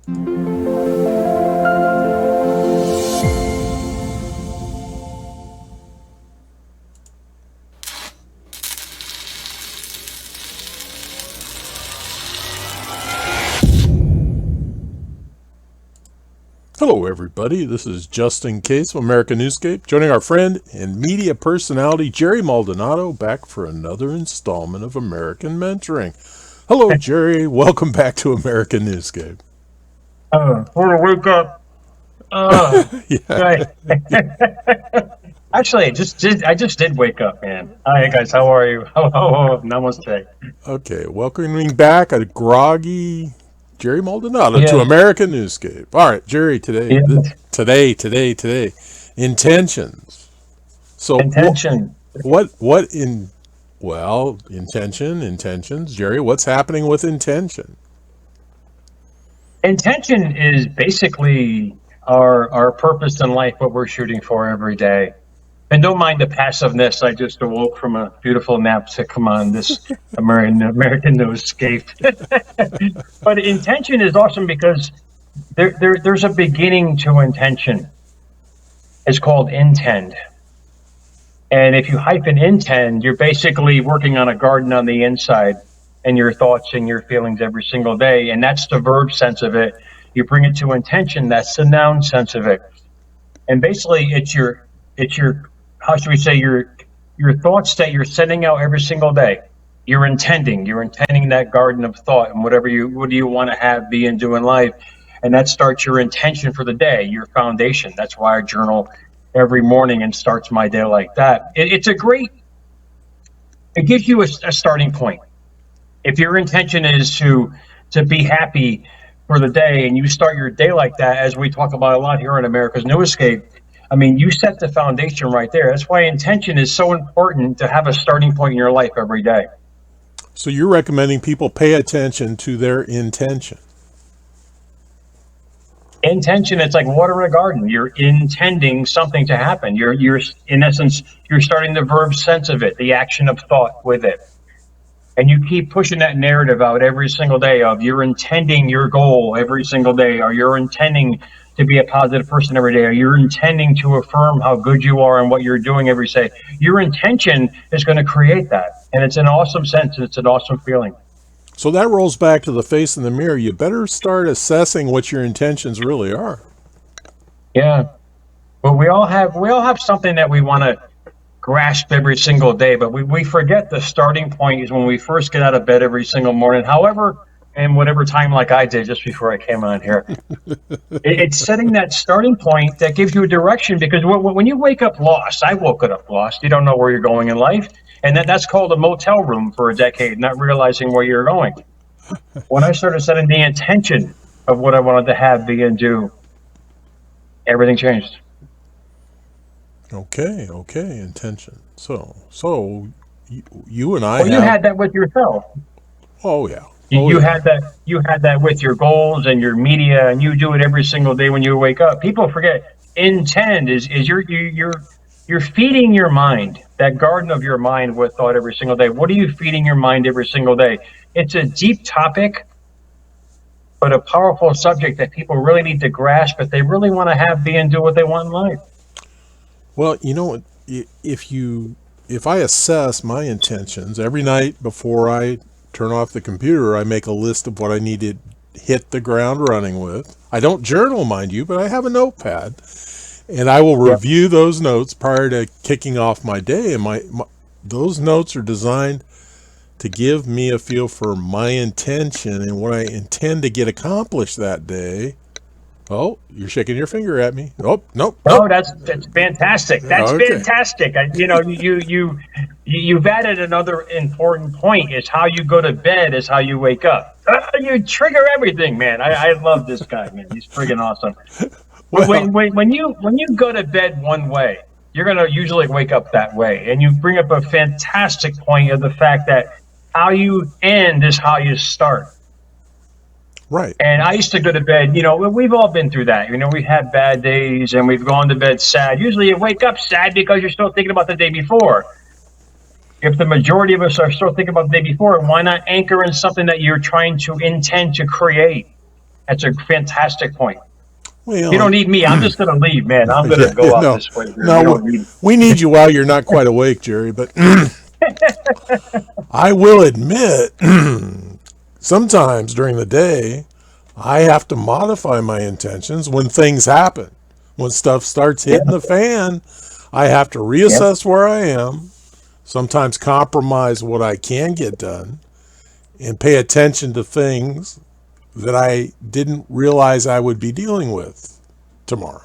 Hello, everybody. This is Justin Case of American Newscape, joining our friend and media personality Jerry Maldonado back for another installment of American Mentoring. Hello, Jerry. Welcome back to American Newscape. Want to wake up. Right. Actually, I just did wake up, man. Hi, guys. How are you? Namaste. Okay, welcoming back a groggy Jerry Maldonado to American Newscape. All right, Jerry, today, intentions. So intentions, Jerry, what's happening with intention? Intention is basically our purpose in life, what we're shooting for every day. And don't mind the passiveness. I just awoke from a beautiful nap to come on this American Newscape. But intention is awesome because there's a beginning to intention. It's called intend. And if you hyphen intend, you're basically working on a garden on the inside and your thoughts and your feelings every single day. And that's the verb sense of it. You bring it to intention, that's the noun sense of it. And basically it's your how should we say, your thoughts that you're sending out every single day. You're intending that garden of thought and what do you want to have, be, and do in life. And that starts your intention for the day, your foundation. That's why I journal every morning and starts my day like that. It gives you a starting point. If your intention is to be happy for the day and you start your day like that, as we talk about a lot here on America's Newscape, I mean, you set the foundation right there. That's why intention is so important, to have a starting point in your life every day. So you're recommending people pay attention to their intention. Intention, it's like water in a garden. You're intending something to happen. You're in essence, you're starting the verb sense of it, the action of thought with it. And you keep pushing that narrative out every single day of you're intending your goal every single day, or you're intending to be a positive person every day, or you're intending to affirm how good you are and what you're doing every day. Your intention is going to create that. And it's an awesome sense. It's an awesome feeling. So that rolls back to the face in the mirror. You better start assessing what your intentions really are. Yeah. Well, we all have something that we want to grasp every single day, but we forget the starting point is when we first get out of bed every single morning. However, and whatever time like I did just before I came on here. It's setting that starting point that gives you a direction, because when you wake up lost, I woke up lost. You don't know where you're going in life. And that's called a motel room for a decade, not realizing where you're going. When I started setting the intention of what I wanted to have, be, and do, everything changed. Okay, intention. So you and I you had that with yourself. Oh, yeah. You had that with your goals and your media, and you do it every single day when you wake up. People forget intend is you're feeding your mind, that garden of your mind, with thought every single day. What are you feeding your mind every single day? It's a deep topic, but a powerful subject that people really need to grasp if they really want to have, be, and do what they want in life. Well, you know, if I assess my intentions every night before I turn off the computer, I make a list of what I need to hit the ground running with. I don't journal, mind you, but I have a notepad, and I will review those notes prior to kicking off my day. And those notes are designed to give me a feel for my intention and what I intend to get accomplished that day. Oh, you're shaking your finger at me. Oh, nope. Oh, that's fantastic. That's fantastic. You've added another important point, is how you go to bed is how you wake up. You trigger everything, man. I love this guy, man. He's friggin' awesome. Well, when you go to bed one way, you're going to usually wake up that way. And you bring up a fantastic point of the fact that how you end is how you start. Right. And I used to go to bed, we've all been through that. We've had bad days and we've gone to bed sad. Usually you wake up sad because you're still thinking about the day before. If the majority of us are still thinking about the day before, why not anchor in something that you're trying to intend to create? That's a fantastic point. You Well, don't need me. I'm just going to leave, man. I'm going to yeah, go out no, this way here. You no, don't need me. we need you while you're not quite awake, Jerry. But I will admit, sometimes during the day, I have to modify my intentions when things happen. When stuff starts Yeah, hitting the fan, I have to yeah. reassess where I am, sometimes compromise what I can get done, and pay attention to things that I didn't realize I would be dealing with tomorrow.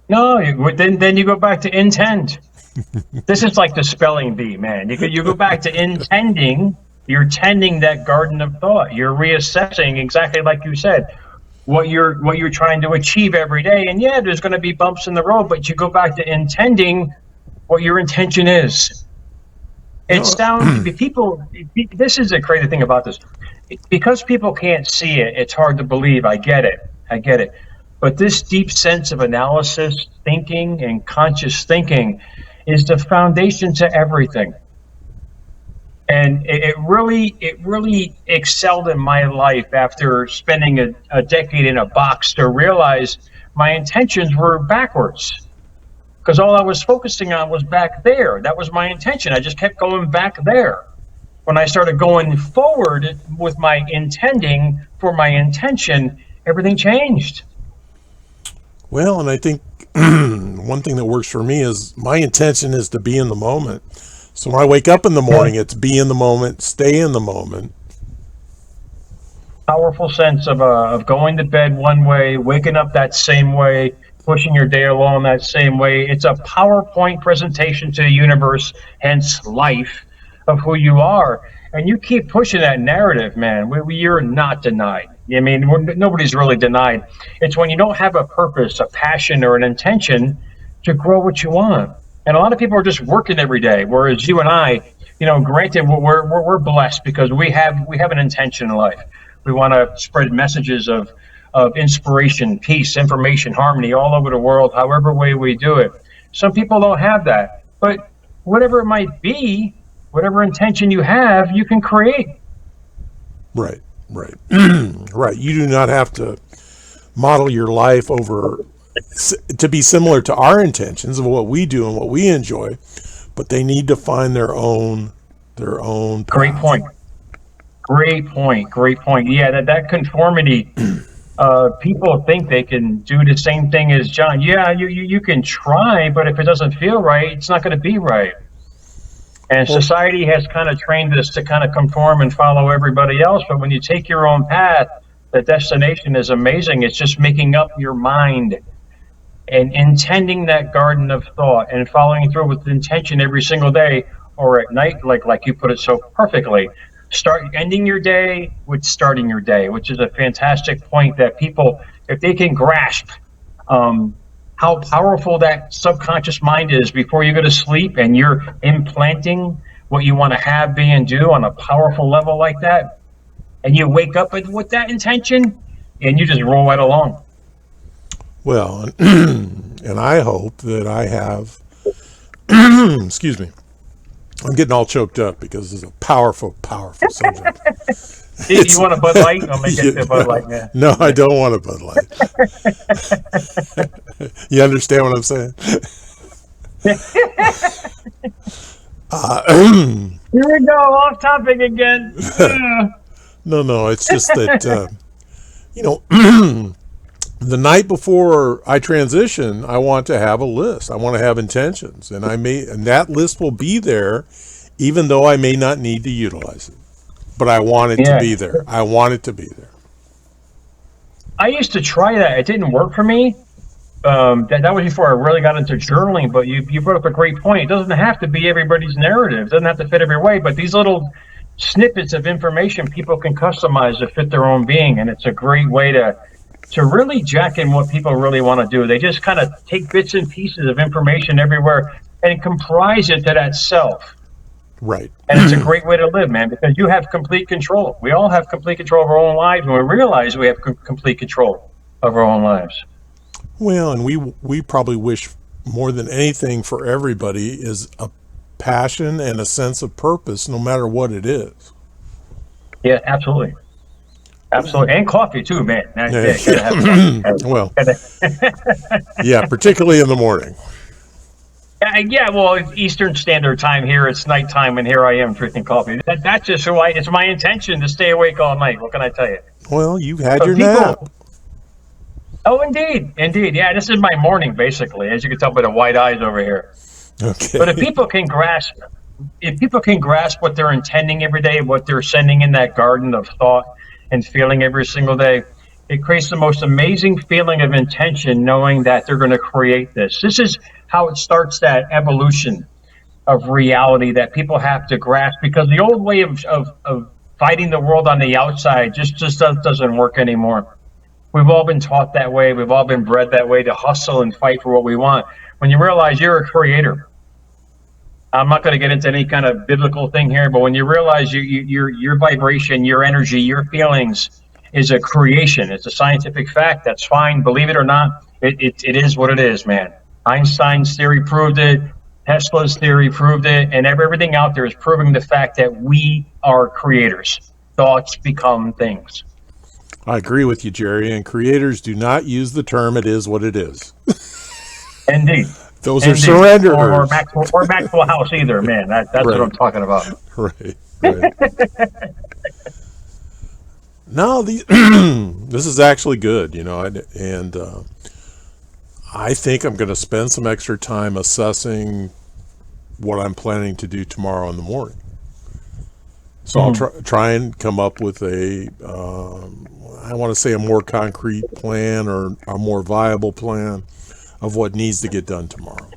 No, then you go back to intend. This is like the spelling bee, man. You go back to intending. You're tending that garden of thought. You're reassessing exactly like you said what you're trying to achieve every day. And yeah, there's going to be bumps in the road, but you go back to intending what your intention is. It's No, down to people. This is the crazy thing about this. Because people can't see it, it's hard to believe. I get it. I get it. But this deep sense of analysis, thinking, and conscious thinking is the foundation to everything. And it really excelled in my life after spending a decade in a box to realize my intentions were backwards because all I was focusing on was back there. That was my intention. I just kept going back there. When I started going forward with my intending for my intention, everything changed. well, and I think one thing that works for me is my intention is to be in the moment. So when I wake up in the Yeah. morning, it's be in the moment, stay in the moment. Powerful sense of going to bed one way, waking up that same way, pushing your day along that same way. It's a PowerPoint presentation to the universe, hence life, of who you are. And you keep pushing that narrative, man. You're not denied. I mean, nobody's really denied. It's when you don't have a purpose, a passion, or an intention to grow what you want. And a lot of people are just working every day, whereas you and I, granted, we're blessed because we have an intention in life. We want to spread messages of inspiration, peace, information, harmony all over the world, however way we do it. Some people don't have that, but whatever it might be, whatever intention you have, you can create. Right, right, right. You do not have to model your life over to be similar to our intentions of what we do and what we enjoy, but they need to find their own Great path. point. Great point. Great point. Yeah, that conformity. People think they can do the same thing as John. Yeah, you can try, but if it doesn't feel right, it's not going to be right. And Well, society has kind of trained us to kind of conform and follow everybody else. But when you take your own path, the destination is amazing. It's just making up your mind and intending that garden of thought and following through with intention every single day or at night, like you put it so perfectly. Start ending your day with starting your day, which is a fantastic point that people, if they can grasp how powerful that subconscious mind is before you go to sleep and you're implanting what you want to have, be, and do on a powerful level like that, and you wake up with that intention and you just roll right along. well, and I hope that I have. Excuse me. I'm getting all choked up because this is a powerful, powerful subject. You It's want a Bud Light? I'll make it a Bud Light, man. no, I don't want a Bud Light. You understand what I'm saying? Here we go, off topic again. No, no, it's just that you know, the night before I transition, I want to have a list. I want to have intentions, and that list will be there, even though I may not need to utilize it. But I want it to Yeah, be there. I want it to be there. I used to try that. It didn't work for me. That was before I really got into journaling. But you brought up a great point. It doesn't have to be everybody's narrative. It doesn't have to fit every way. But these little snippets of information people can customize to fit their own being, and it's a great way to really jack in what people really want to do. They just kind of take bits and pieces of information everywhere and comprise it to that self. Right. And it's a great way to live, man, because you have complete control. We all have complete control of our own lives, and we realize we have complete control of our own lives. Well, and we probably wish more than anything for everybody is a passion and a sense of purpose, no matter what it is. Yeah, absolutely. Absolutely, and coffee too, man. Yeah, Gotta have coffee. well, Gotta- yeah, particularly in the morning. yeah, well, it's Eastern Standard Time here. It's nighttime, and here I am drinking coffee. That's just who I. It's my intention to stay awake all night. What can I tell you? Well, you had But your nap. people, oh, indeed, yeah. This is my morning, basically, as you can tell by the white eyes over here. But Okay. if people can grasp what they're intending every day, what they're sending in that garden of thought and feeling every single day, it creates the most amazing feeling of intention, knowing that they're going to create this. This is how it starts that evolution of reality that people have to grasp, because the old way of fighting the world on the outside just doesn't work anymore. We've all been taught that way. We've all been bred that way, to hustle and fight for what we want. When you realize you're a creator, I'm not going to get into any kind of biblical thing here, but when you realize your vibration, your energy, your feelings is a creation, it's a scientific fact. That's fine. Believe it or not, it is what it is, man. Einstein's theory proved it. Tesla's theory proved it, and everything out there is proving the fact that we are creators. Thoughts become things. I agree with you, Jerry. And creators do not use the term "it is what it is." Indeed. Those are Indeed. surrenders. Or Maxwell House either, man. That's Right. what I'm talking about. Right. Right. No, this is actually good, and I think I'm going to spend some extra time assessing what I'm planning to do tomorrow in the morning. So I'll try and come up with I want to say a more concrete plan, or a more viable plan of what needs to get done tomorrow.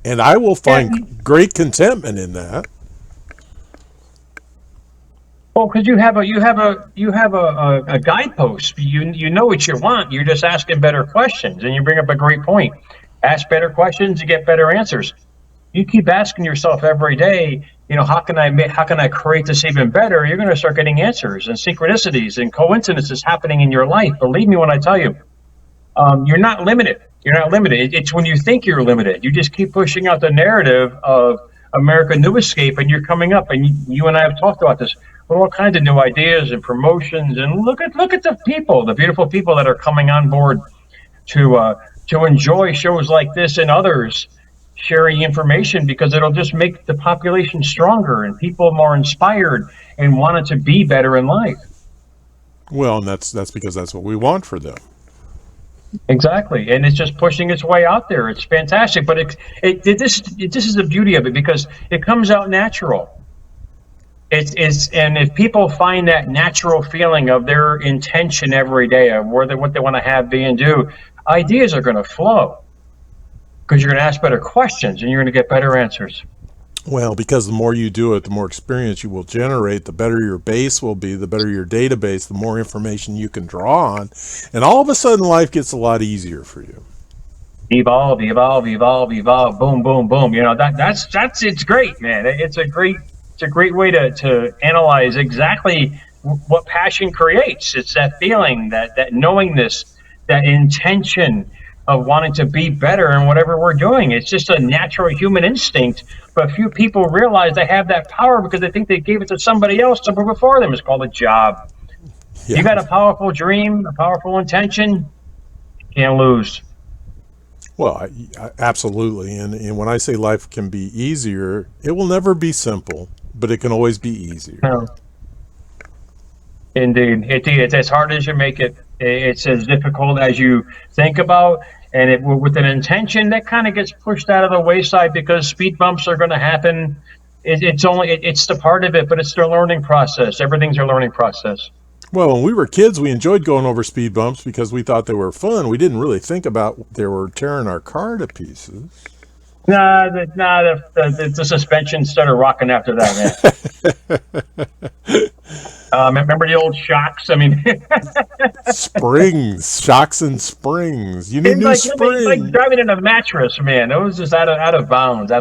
And I will find great contentment in that. Well, because you have a guidepost. You know what you want. You're just asking better questions, and you bring up a great point. Ask better questions, you get better answers. You keep asking yourself every day, how can I create this even better? You're going to start getting answers and synchronicities and coincidences happening in your life. Believe me when I tell you, you're not limited. You're not limited. It's when you think you're limited. You just keep pushing out the narrative of America Newscape, and you're coming up. And you and I have talked about this. With all kinds of new ideas and promotions, and look at the people, the beautiful people that are coming on board to enjoy shows like this, and others sharing information, because it'll just make the population stronger and people more inspired and wanting to be better in life. Well, and that's because that's what we want for them. Exactly, and it's just pushing its way out there. It's fantastic, but this is the beauty of it, because it comes out natural. And if people find that natural feeling of their intention every day of what they want to have, be, and do, ideas are going to flow, because you're going to ask better questions and you're going to get better answers. Well, because the more you do it, the more experience you will generate, the better your base will be, the better your database, the more information you can draw on, and all of a sudden life gets a lot easier for you. Evolve, boom, boom, boom. That's it's great, man. It's a great way to analyze exactly what passion creates. It's that feeling, that knowingness, that intention of wanting to be better in whatever we're doing. It's just a natural human instinct, but few people realize they have that power because they think they gave it to somebody else to before them. It's called a job. Yeah. You got a powerful dream, a powerful intention, you can't lose. Well, absolutely. And when I say life can be easier, it will never be simple, but it can always be easier. No. Indeed. It's as hard as you make it. It's as difficult as you think about, and with an intention that kind of gets pushed out of the wayside, because speed bumps are going to happen. It's the part of it, but it's the learning process. Everything's a learning process. Well, when we were kids, we enjoyed going over speed bumps because we thought they were fun. We didn't really think about they were tearing our car to pieces. The suspension started rocking after that, man. Remember the old shocks? I mean, Springs, shocks and springs. You need new springs. like driving in a mattress, man. It was just out of bounds.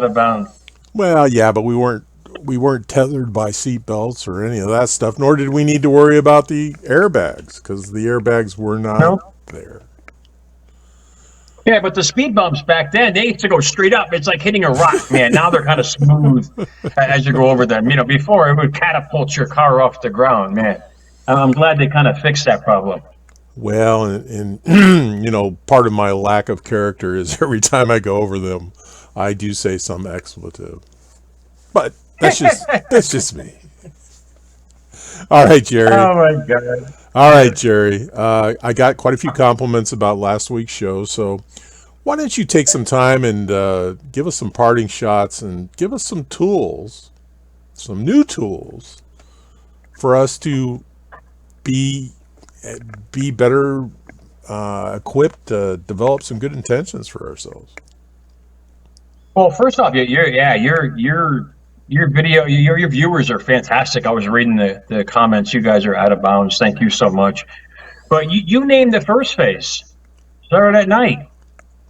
Well, yeah, but we weren't tethered by seat belts or any of that stuff, nor did we need to worry about the airbags, because the airbags were not there. Yeah, but the speed bumps back then, they used to go straight up. It's like hitting a rock, man. Now they're kind of smooth as you go over them. Before it would catapult your car off the ground, man. I'm glad they kind of fixed that problem. Well, and part of my lack of character is every time I go over them, I do say some expletive. But that's just me. All right, Jerry. Oh my God. All right, Jerry. I got quite a few compliments about last week's show, so why don't you take some time and give us some parting shots and give us some tools, some new tools for us to be better equipped to develop some good intentions for ourselves. Well, first off, your video, your viewers are fantastic. I was reading the comments. You guys are out of bounds. Thank you so much. But you named the first phase. Start at night.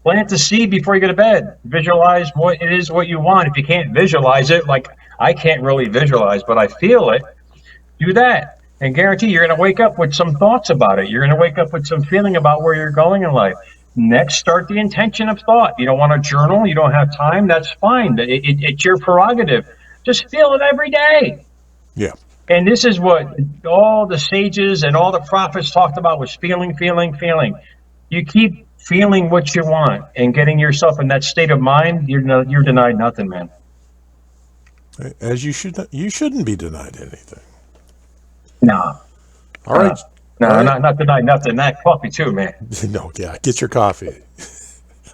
Plant the seed before you go to bed. Visualize what it is what you want. If you can't visualize it, like I can't really visualize, but I feel it, do that. And guarantee you're going to wake up with some thoughts about it. You're going to wake up with some feeling about where you're going in life. Next, start the intention of thought. You don't want to journal, you don't have time, that's fine. It's your prerogative. Just feel it every day. Yeah. And this is what all the sages and all the prophets talked about was feeling, feeling, feeling. You keep feeling what you want and getting yourself in that state of mind, you're denied nothing, man. As you shouldn't be denied anything. No. All right. No, All right. not denied nothing. That coffee too, man. No, yeah, get your coffee.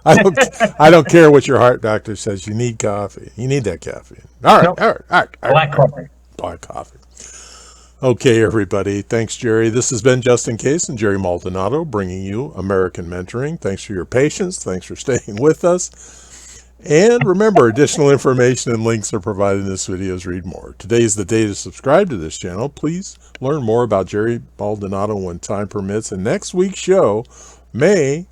I don't care what your heart doctor says. You need coffee. You need that caffeine. All right, Nope. all right, all right. Black coffee. Black coffee. Okay, everybody. Thanks, Jerry. This has been Just In Case and Jerry Maldonado bringing you American Mentoring. Thanks for your patience. Thanks for staying with us. And remember, additional information and links are provided in this video's read more. Today is the day to subscribe to this channel. Please learn more about Jerry Maldonado when time permits. And next week's show may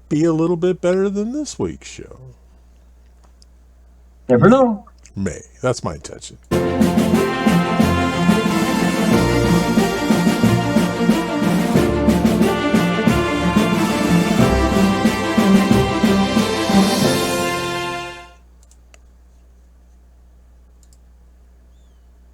be a little bit better than this week's show. Never know. May. That's my intention.